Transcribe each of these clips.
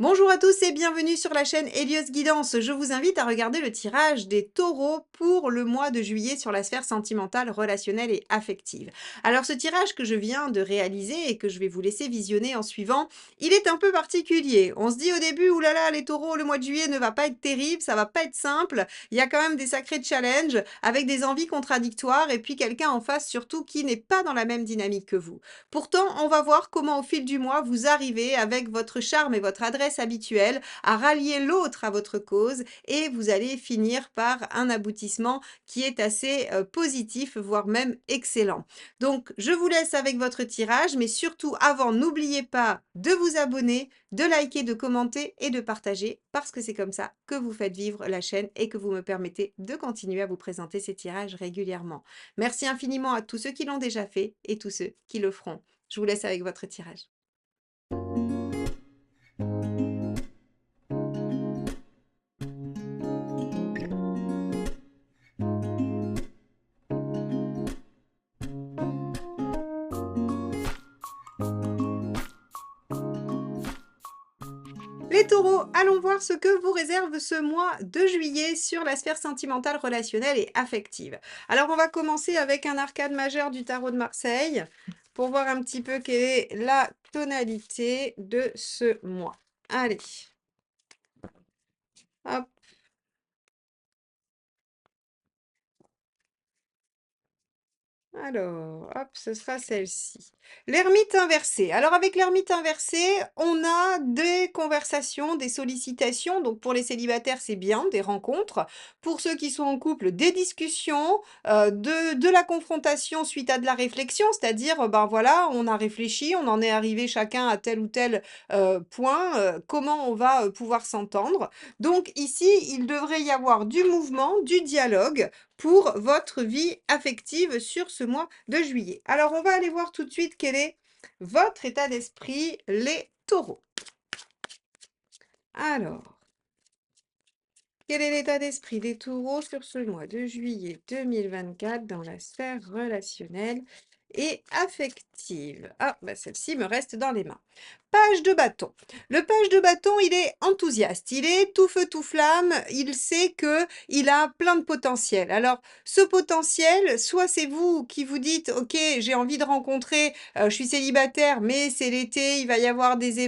Bonjour à tous et bienvenue sur la chaîne Hélios Guidance. Je vous invite à regarder le tirage des taureaux pour le mois de juillet sur la sphère sentimentale, relationnelle et affective. Alors ce tirage que je viens de réaliser et que je vais vous laisser visionner en suivant, il est un peu particulier. On se dit au début, oulala, les taureaux, le mois de juillet ne va pas être terrible, ça va pas être simple. Il y a quand même des sacrés challenges avec des envies contradictoires et puis quelqu'un en face surtout qui n'est pas dans la même dynamique que vous. Pourtant, on va voir comment au fil du mois, vous arrivez avec votre charme et votre adresse habituelle à rallier l'autre à votre cause et vous allez finir par un aboutissement qui est assez positif, voire même excellent. Donc, je vous laisse avec votre tirage, mais surtout avant, n'oubliez pas de vous abonner, de liker, de commenter et de partager parce que c'est comme ça que vous faites vivre la chaîne et que vous me permettez de continuer à vous présenter ces tirages régulièrement. Merci infiniment à tous ceux qui l'ont déjà fait et tous ceux qui le feront. Je vous laisse avec votre tirage. Les taureaux, allons voir ce que vous réserve ce mois de juillet sur la sphère sentimentale, relationnelle et affective. Alors on va commencer avec un arcane majeur du tarot de Marseille pour voir un petit peu quelle est la tonalité de ce mois. Allez, hop. Alors, hop, ce sera celle-ci. L'ermite inversé. Alors avec l'ermite inversé, on a des conversations, des sollicitations. Donc pour les célibataires, c'est bien, des rencontres. Pour ceux qui sont en couple, des discussions, de la confrontation suite à de la réflexion. C'est-à-dire, ben voilà, on a réfléchi, on en est arrivé chacun à tel ou tel point, comment on va pouvoir s'entendre. Donc ici, il devrait y avoir du mouvement, du dialogue pour votre vie affective sur ce mois de juillet. Alors, on va aller voir tout de suite quel est votre état d'esprit, les taureaux. Alors, quel est l'état d'esprit des taureaux sur ce mois de juillet 2024 dans la sphère relationnelle et affective? Ah, bah celle-ci me reste dans les mains. Page de bâton. Le page de bâton, il est enthousiaste, il est tout feu tout flamme, il sait que il a plein de potentiel. Alors, ce potentiel, soit c'est vous qui vous dites, ok, j'ai envie de rencontrer, je suis célibataire, mais c'est l'été, il va y avoir des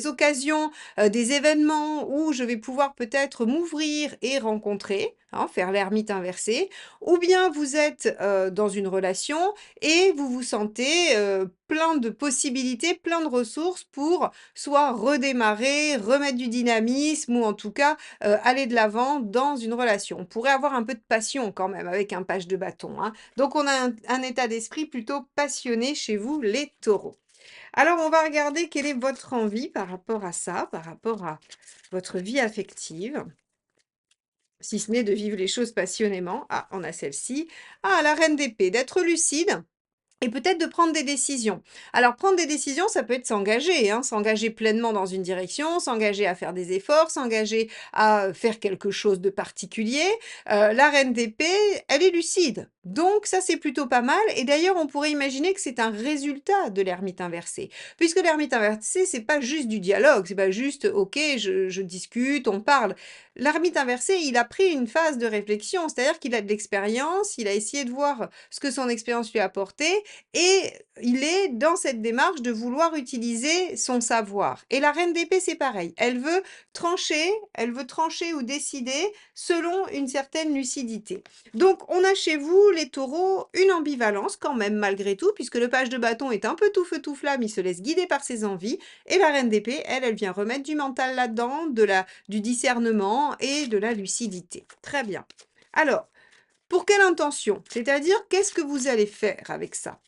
occasions, des événements où je vais pouvoir peut-être m'ouvrir et rencontrer, hein, faire l'ermite inversé, ou bien vous êtes dans une relation et vous vous sentez plein de possibilités, plein de ressources pour soit redémarrer, remettre du dynamisme ou en tout cas aller de l'avant dans une relation. On pourrait avoir un peu de passion quand même avec un page de bâton, hein. Donc on a un état d'esprit plutôt passionné chez vous, les taureaux. Alors on va regarder quelle est votre envie par rapport à ça, par rapport à votre vie affective. Si ce n'est de vivre les choses passionnément. Ah, on a celle-ci. Ah, la reine d'épée, d'être lucide. Et peut-être de prendre des décisions. Alors prendre des décisions, ça peut être s'engager, hein, s'engager pleinement dans une direction, s'engager à faire des efforts, s'engager à faire quelque chose de particulier. La reine d'épée, elle est lucide. Donc ça, c'est plutôt pas mal. Et d'ailleurs, on pourrait imaginer que c'est un résultat de l'ermite inversé. Puisque l'ermite inversé, c'est pas juste du dialogue, c'est pas juste, ok, je discute, on parle. L'ermite inversé, il a pris une phase de réflexion, c'est-à-dire qu'il a de l'expérience, il a essayé de voir ce que son expérience lui a apporté, et il est dans cette démarche de vouloir utiliser son savoir. Et la reine d'épée, c'est pareil. Elle veut trancher ou décider selon une certaine lucidité. Donc, on a chez vous, les taureaux, une ambivalence quand même, malgré tout, puisque le page de bâton est un peu tout feu tout flamme, il se laisse guider par ses envies, et la reine d'épée, elle vient remettre du mental là-dedans, du discernement et de la lucidité. Très bien. Alors, pour quelle intention? C'est-à-dire, qu'est-ce que vous allez faire avec ça?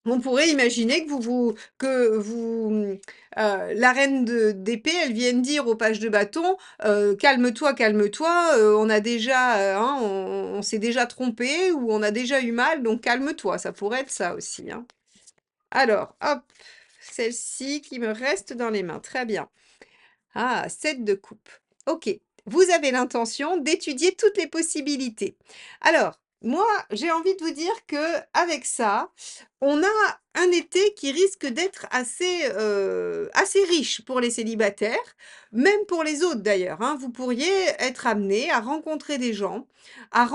On pourrait imaginer la reine d'épée, elle vienne dire au page de bâton, calme-toi, calme-toi, on a déjà, hein, on s'est déjà trompé ou on a déjà eu mal, donc calme-toi. Ça pourrait être ça aussi, hein. Alors, hop, celle-ci qui me reste dans les mains. Très bien. Ah, 7 de coupe. OK. Vous avez l'intention d'étudier toutes les possibilités. Alors, moi, j'ai envie de vous dire que avec ça, on a un été qui risque d'être assez riche pour les célibataires, même pour les autres d'ailleurs, hein. Vous pourriez être amenés à rencontrer des gens, à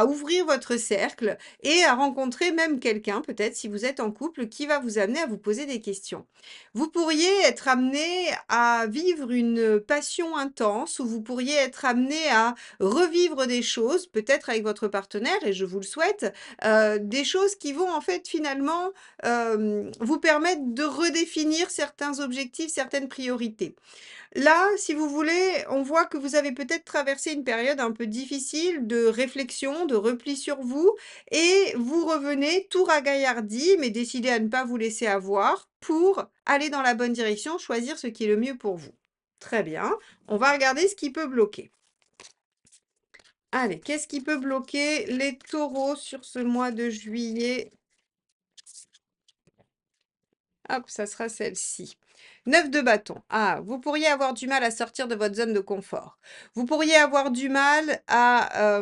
ouvrir votre cercle et à rencontrer même quelqu'un, peut-être si vous êtes en couple, qui va vous amener à vous poser des questions. Vous pourriez être amenés à vivre une passion intense ou vous pourriez être amenés à revivre des choses, peut-être avec votre partenaire et je vous le souhaite, des choses qui vont en fait finalement, vous permettre de redéfinir certains objectifs, certaines priorités. Là, si vous voulez, on voit que vous avez peut-être traversé une période un peu difficile de réflexion, de repli sur vous et vous revenez tout ragaillardi, mais décidé à ne pas vous laisser avoir pour aller dans la bonne direction, choisir ce qui est le mieux pour vous. Très bien, on va regarder ce qui peut bloquer. Allez, qu'est-ce qui peut bloquer les taureaux sur ce mois de juillet? Hop, ça sera celle-ci. 9 de bâton. Ah, vous pourriez avoir du mal à sortir de votre zone de confort. Vous pourriez avoir du mal à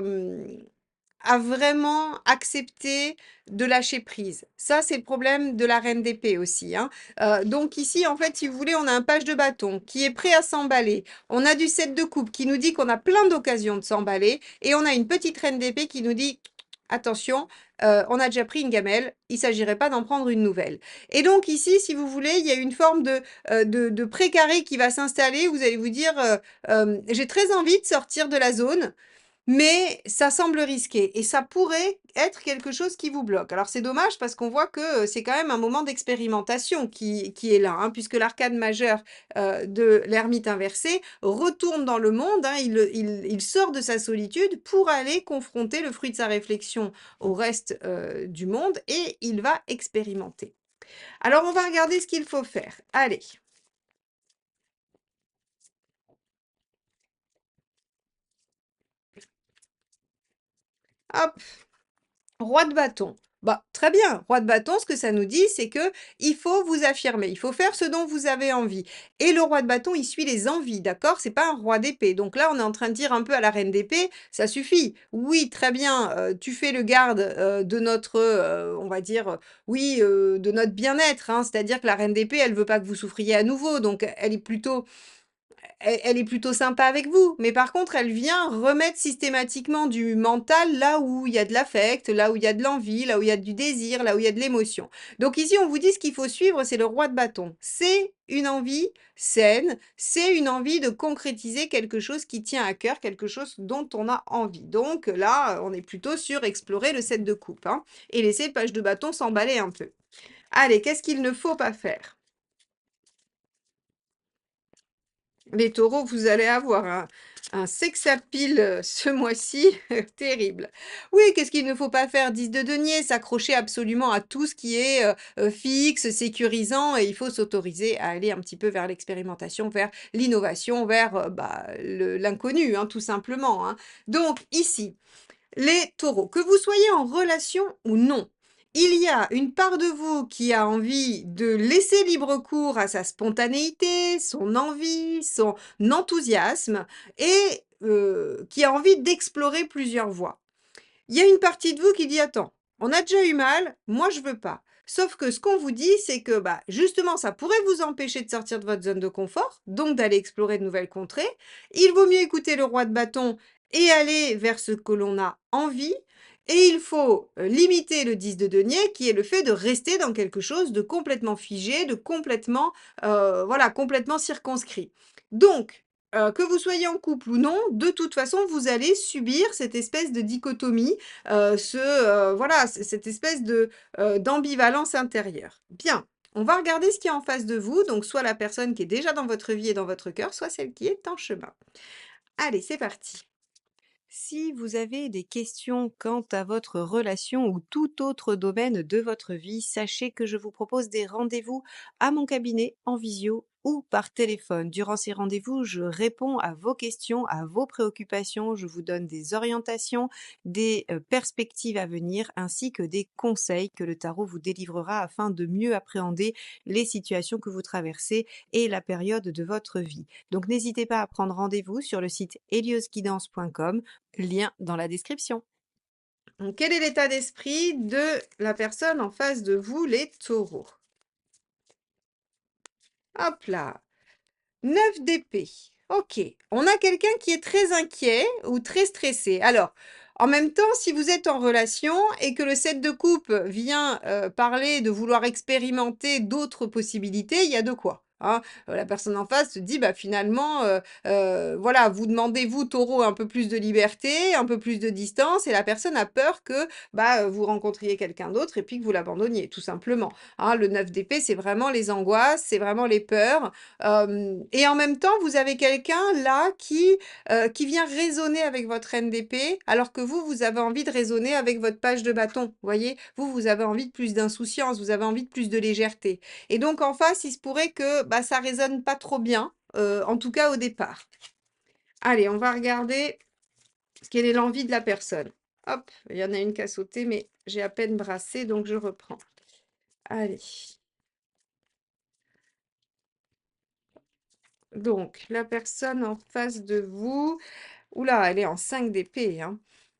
vraiment accepter de lâcher prise. Ça, c'est le problème de la reine d'épée aussi, hein. Donc ici, en fait, si vous voulez, on a un page de bâton qui est prêt à s'emballer. On a du 7 de coupe qui nous dit qu'on a plein d'occasions de s'emballer. Et on a une petite reine d'épée qui nous dit, attention, on a déjà pris une gamelle, il ne s'agirait pas d'en prendre une nouvelle. Et donc ici, si vous voulez, il y a une forme de précaré qui va s'installer. Vous allez vous dire, j'ai très envie de sortir de la zone, mais ça semble risqué et ça pourrait être quelque chose qui vous bloque. Alors c'est dommage parce qu'on voit que, c'est quand même un moment d'expérimentation qui est là, hein, puisque l'arcane majeure, de l'ermite inversé retourne dans le monde, hein. Il sort de sa solitude pour aller confronter le fruit de sa réflexion au reste, du monde et il va expérimenter. Alors on va regarder ce qu'il faut faire. Allez, hop! Roi de bâton. Bah, très bien, roi de bâton, ce que ça nous dit, c'est que il faut vous affirmer, il faut faire ce dont vous avez envie. Et le roi de bâton, il suit les envies, d'accord? C'est pas un roi d'épée. Donc là, on est en train de dire un peu à la reine d'épée, ça suffit. Oui, très bien, tu fais le garde de notre, on va dire, oui, de notre bien-être, hein. C'est-à-dire que la reine d'épée, elle veut pas que vous souffriez à nouveau. Donc elle est plutôt sympa avec vous, mais par contre, elle vient remettre systématiquement du mental là où il y a de l'affect, là où il y a de l'envie, là où il y a du désir, là où il y a de l'émotion. Donc ici, on vous dit ce qu'il faut suivre, c'est le roi de bâton. C'est une envie saine, c'est une envie de concrétiser quelque chose qui tient à cœur, quelque chose dont on a envie. Donc là, on est plutôt sur explorer le 7 de coupe, hein, et laisser le page de bâton s'emballer un peu. Allez, qu'est-ce qu'il ne faut pas faire? Les taureaux, vous allez avoir un sex appeal ce mois-ci terrible. Oui, qu'est-ce qu'il ne faut pas faire? 10 de denier, s'accrocher absolument à tout ce qui est fixe, sécurisant, et il faut s'autoriser à aller un petit peu vers l'expérimentation, vers l'innovation, vers bah, l'inconnu, hein, tout simplement, hein. Donc ici, les taureaux, que vous soyez en relation ou non, il y a une part de vous qui a envie de laisser libre cours à sa spontanéité, son envie, son enthousiasme et qui a envie d'explorer plusieurs voies. Il y a une partie de vous qui dit: «Attends, on a déjà eu mal, moi je veux pas». Sauf que ce qu'on vous dit, c'est que, bah, justement, ça pourrait vous empêcher de sortir de votre zone de confort, donc d'aller explorer de nouvelles contrées. Il vaut mieux écouter le roi de bâton et aller vers ce que l'on a envie. Et il faut limiter le 10 de denier, qui est le fait de rester dans quelque chose de complètement figé, de complètement, voilà, complètement circonscrit. Donc, que vous soyez en couple ou non, de toute façon, vous allez subir cette espèce de dichotomie, voilà, cette espèce d'ambivalence intérieure. Bien, on va regarder ce qui est en face de vous, donc soit la personne qui est déjà dans votre vie et dans votre cœur, soit celle qui est en chemin. Allez, c'est parti. Si vous avez des questions quant à votre relation ou tout autre domaine de votre vie, sachez que je vous propose des rendez-vous à mon cabinet en visio ou par téléphone. Durant ces rendez-vous, je réponds à vos questions, à vos préoccupations, je vous donne des orientations, des perspectives à venir ainsi que des conseils que le tarot vous délivrera afin de mieux appréhender les situations que vous traversez et la période de votre vie. Donc n'hésitez pas à prendre rendez-vous sur le site heliosguidance.com, lien dans la description. Donc, quel est l'état d'esprit de la personne en face de vous, les taureaux? Hop là, 9 d'épée. OK. On a quelqu'un qui est très inquiet ou très stressé. Alors, en même temps, si vous êtes en relation et que le 7 de coupe vient, parler de vouloir expérimenter d'autres possibilités, il y a de quoi, hein. La personne en face se dit: «Bah, finalement, voilà, vous demandez, vous, taureau, un peu plus de liberté, un peu plus de distance» et la personne a peur que, bah, vous rencontriez quelqu'un d'autre et puis que vous l'abandonniez, tout simplement, hein. Le 9 d'épée, c'est vraiment les angoisses, c'est vraiment les peurs. Et en même temps, vous avez quelqu'un là qui vient raisonner avec votre reine d'épée, alors que vous, vous avez envie de raisonner avec votre page de bâton, vous voyez? Vous, vous avez envie de plus d'insouciance, vous avez envie de plus de légèreté. Et donc en face, il se pourrait que, bah, ça résonne pas trop bien, en tout cas au départ. Allez, on va regarder quelle est l'envie de la personne. Hop, il y en a une qui a sauté, mais j'ai à peine brassé, donc je reprends. Allez. Donc, la personne en face de vous, ouh là, elle est en 5 d'épée, hein.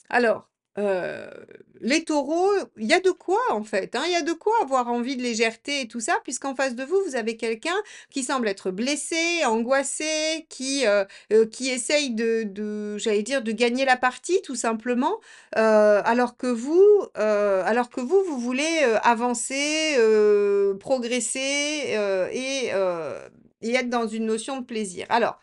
Alors, heu, les taureaux, il y a de quoi en fait, hein, il y a de quoi avoir envie de légèreté et tout ça, puisqu'en face de vous, vous avez quelqu'un qui semble être blessé, angoissé, qui essaye j'allais dire, de gagner la partie tout simplement, vous voulez, avancer, progresser, et être dans une notion de plaisir. Alors,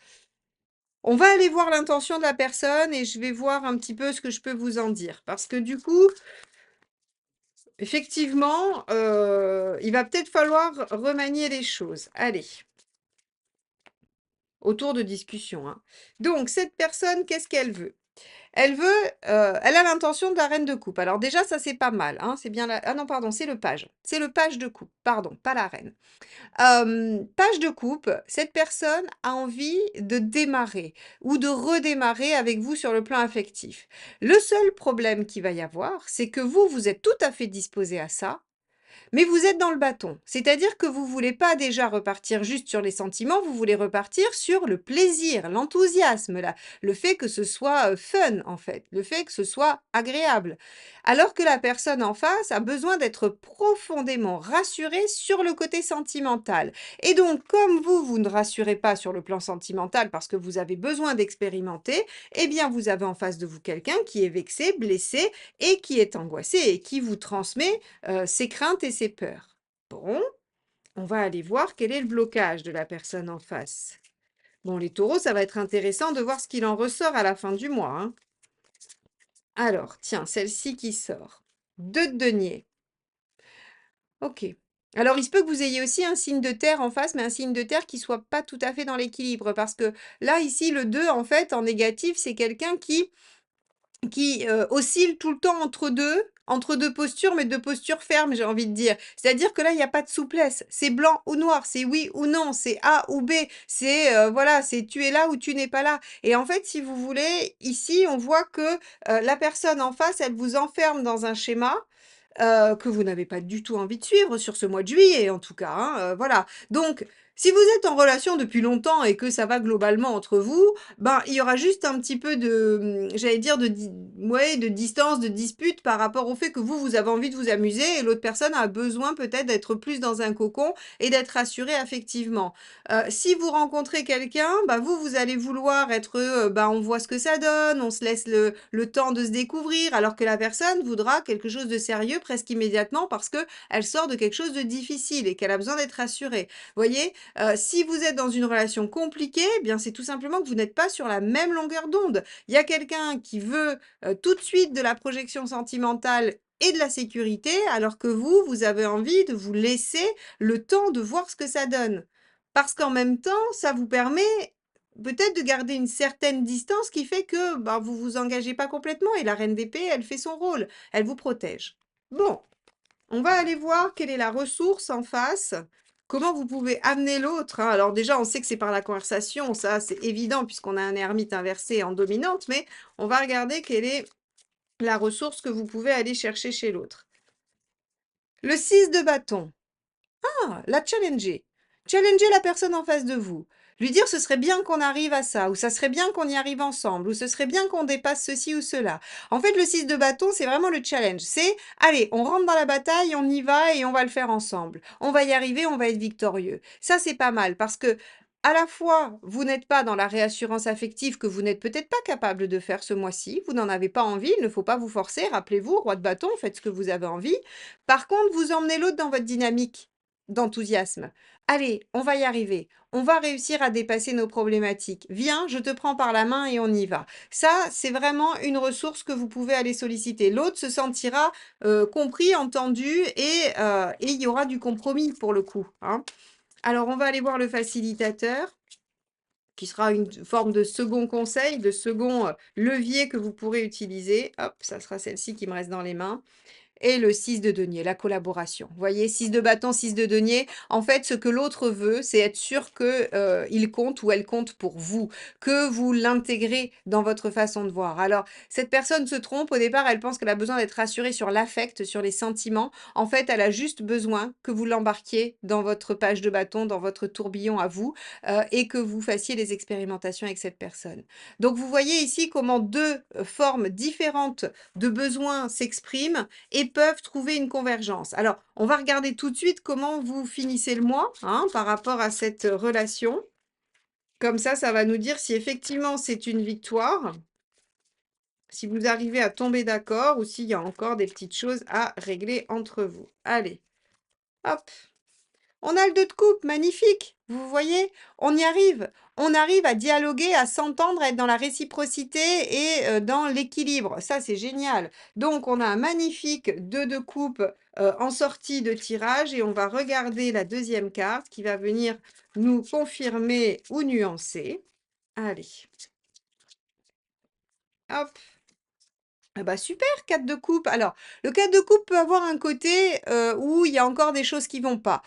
on va aller voir l'intention de la personne et je vais voir un petit peu ce que je peux vous en dire. Parce que du coup, effectivement, il va peut-être falloir remanier les choses. Allez, autour de discussion, hein. Donc cette personne, qu'est-ce qu'elle veut? Elle veut, elle a l'intention de la reine de coupe. Alors déjà, ça, c'est pas mal, hein, c'est bien la ah non, pardon, c'est le page. C'est le page de coupe, pardon, pas la reine. Page de coupe, cette personne a envie de démarrer ou de redémarrer avec vous sur le plan affectif. Le seul problème qu'il va y avoir, c'est que vous, vous êtes tout à fait disposé à ça, mais vous êtes dans le bâton. C'est-à-dire que vous voulez pas déjà repartir juste sur les sentiments, vous voulez repartir sur le plaisir, l'enthousiasme, le fait que ce soit, fun en fait, le fait que ce soit agréable. Alors que la personne en face a besoin d'être profondément rassurée sur le côté sentimental. Et donc comme vous, vous ne rassurez pas sur le plan sentimental parce que vous avez besoin d'expérimenter, eh bien vous avez en face de vous quelqu'un qui est vexé, blessé et qui est angoissé et qui vous transmet ses craintes et ses peurs. Bon, on va aller voir quel est le blocage de la personne en face. Bon, les taureaux, ça va être intéressant de voir ce qu'il en ressort à la fin du mois, hein. Alors, tiens, celle-ci qui sort. 2 de denier. OK. Alors, il se peut que vous ayez aussi un signe de terre en face, mais un signe de terre qui soit pas tout à fait dans l'équilibre. Parce que là, ici, le 2, en fait, en négatif, c'est quelqu'un qui oscille tout le temps entre 2 postures, mais 2 postures fermes, j'ai envie de dire. C'est-à-dire que là, il y a pas de souplesse. C'est blanc ou noir, c'est oui ou non, c'est A ou B, c'est, voilà, c'est tu es là ou tu n'es pas là. Et en fait, si vous voulez, ici, on voit que, la personne en face, elle vous enferme dans un schéma, que vous n'avez pas du tout envie de suivre sur ce mois de juillet, en tout cas, hein, voilà. Donc, si vous êtes en relation depuis longtemps et que ça va globalement entre vous, ben, il y aura juste un petit peu de, j'allais dire de distance, de dispute par rapport au fait que vous, vous avez envie de vous amuser et l'autre personne a besoin peut-être d'être plus dans un cocon et d'être rassurée affectivement. Si vous rencontrez quelqu'un, bah, vous allez vouloir être, bah, on voit ce que ça donne, on se laisse le temps de se découvrir, alors que la personne voudra quelque chose de sérieux presque immédiatement parce que elle sort de quelque chose de difficile et qu'elle a besoin d'être rassurée. Voyez? Si vous êtes dans une relation compliquée, eh bien, c'est tout simplement que vous n'êtes pas sur la même longueur d'onde. Il y a quelqu'un qui veut, tout de suite de la projection sentimentale et de la sécurité, alors que vous, vous avez envie de vous laisser le temps de voir ce que ça donne. Parce qu'en même temps, ça vous permet peut-être de garder une certaine distance qui fait que, bah, vous vous engagez pas complètement et la reine d'épée, elle fait son rôle, elle vous protège. Bon, on va aller voir quelle est la ressource en face, comment vous pouvez amener l'autre, hein. Alors déjà, on sait que c'est par la conversation, ça c'est évident puisqu'on a un ermite inversé en dominante, mais on va regarder quelle est la ressource que vous pouvez aller chercher chez l'autre. Le 6 de bâton. Ah, la challenger. Challenger la personne en face de vous. Lui dire: «Ce serait bien qu'on arrive à ça» ou «Ça serait bien qu'on y arrive ensemble» ou «Ce serait bien qu'on dépasse ceci ou cela». En fait, le 6 de bâton, c'est vraiment le challenge. C'est: «Allez, on rentre dans la bataille, on y va et on va le faire ensemble. On va y arriver, on va être victorieux». Ça, c'est pas mal parce que à la fois, vous n'êtes pas dans la réassurance affective que vous n'êtes peut-être pas capable de faire ce mois-ci, vous n'en avez pas envie, il ne faut pas vous forcer, rappelez-vous, roi de bâton, faites ce que vous avez envie. Par contre, vous emmenez l'autre dans votre dynamique d'enthousiasme. Allez, on va y arriver. On va réussir à dépasser nos problématiques. Viens, je te prends par la main et on y va. Ça, c'est vraiment une ressource que vous pouvez aller solliciter. L'autre se sentira compris, entendu et il y aura du compromis pour le coup, hein. Alors, on va aller voir le facilitateur, qui sera une forme de second conseil, de second levier que vous pourrez utiliser. Hop, ça sera celle-ci qui me reste dans les mains. Et le 6 de denier, la collaboration. Vous voyez, 6 de bâton, 6 de denier. En fait, ce que l'autre veut, c'est être sûr que, il compte ou elle compte pour vous, que vous l'intégrez dans votre façon de voir. Alors, cette personne se trompe. Au départ, elle pense qu'elle a besoin d'être rassurée sur l'affect, sur les sentiments. En fait, elle a juste besoin que vous l'embarquiez dans votre page de bâton, dans votre tourbillon à vous, et que vous fassiez des expérimentations avec cette personne. Donc, vous voyez ici comment 2 formes différentes de besoins s'expriment et peuvent trouver une convergence. Alors, on va regarder tout de suite comment vous finissez le mois, hein, par rapport à cette relation. Comme ça va nous dire si effectivement c'est une victoire, si vous arrivez à tomber d'accord ou s'il y a encore des petites choses à régler entre vous. Allez, hop. On a le 2 de coupe, magnifique. Vous voyez? On y arrive. On arrive à dialoguer, à s'entendre, à être dans la réciprocité et dans l'équilibre. Ça, c'est génial. Donc, on a un magnifique 2 de coupe en sortie de tirage et on va regarder la deuxième carte qui va venir nous confirmer ou nuancer. Allez, hop. Ah bah super, 4 de coupe. Alors, le 4 de coupe peut avoir un côté, où il y a encore des choses qui vont pas.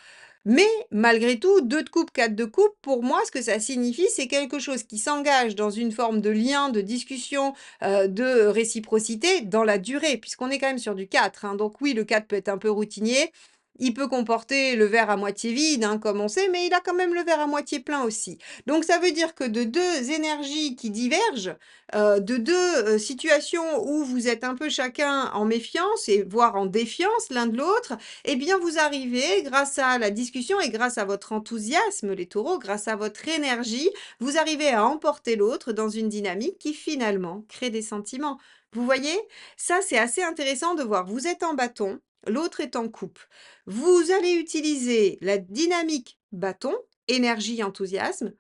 Mais malgré tout, 2 de coupe, 4 de coupe, pour moi, ce que ça signifie, c'est quelque chose qui s'engage dans une forme de lien, de discussion, de réciprocité dans la durée, puisqu'on est quand même sur du 4, hein. Donc oui, le 4 peut être un peu routinier. Il peut comporter le verre à moitié vide, hein, comme on sait, mais il a quand même le verre à moitié plein aussi. Donc ça veut dire que de 2 énergies qui divergent, de 2 situations où vous êtes un peu chacun en méfiance et voire en défiance l'un de l'autre, eh bien, vous arrivez grâce à la discussion et grâce à votre enthousiasme, les taureaux, grâce à votre énergie, vous arrivez à emporter l'autre dans une dynamique qui finalement crée des sentiments. Vous voyez? Ça, c'est assez intéressant de voir. Vous êtes en bâton, l'autre est en coupe. Vous allez utiliser la dynamique bâton, énergie, enthousiasme,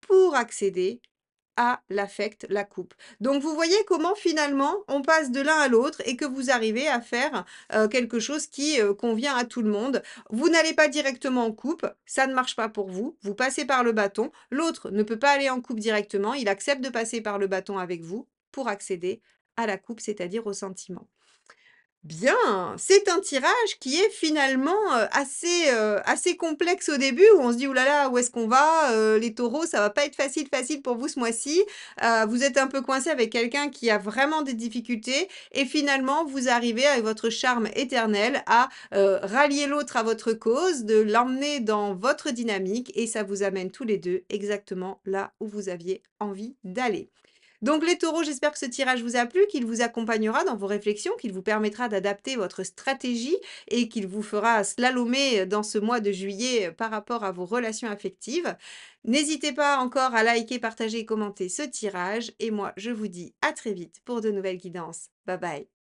pour accéder à l'affect, la coupe. Donc vous voyez comment finalement on passe de l'un à l'autre et que vous arrivez à faire, quelque chose qui, convient à tout le monde. Vous n'allez pas directement en coupe, ça ne marche pas pour vous, vous passez par le bâton. L'autre ne peut pas aller en coupe directement, il accepte de passer par le bâton avec vous pour accéder à la coupe, c'est-à-dire au sentiment. Bien, c'est un tirage qui est finalement, assez complexe au début où on se dit: «Ouh là là, où est-ce qu'on va? Les taureaux, ça va pas être facile pour vous ce mois-ci». Vous êtes un peu coincé avec quelqu'un qui a vraiment des difficultés et finalement vous arrivez avec votre charme éternel à, rallier l'autre à votre cause, de l'emmener dans votre dynamique et ça vous amène tous les 2 exactement là où vous aviez envie d'aller. Donc les taureaux, j'espère que ce tirage vous a plu, qu'il vous accompagnera dans vos réflexions, qu'il vous permettra d'adapter votre stratégie et qu'il vous fera slalomer dans ce mois de juillet par rapport à vos relations affectives. N'hésitez pas encore à liker, partager et commenter ce tirage. Et moi, je vous dis à très vite pour de nouvelles guidances. Bye bye.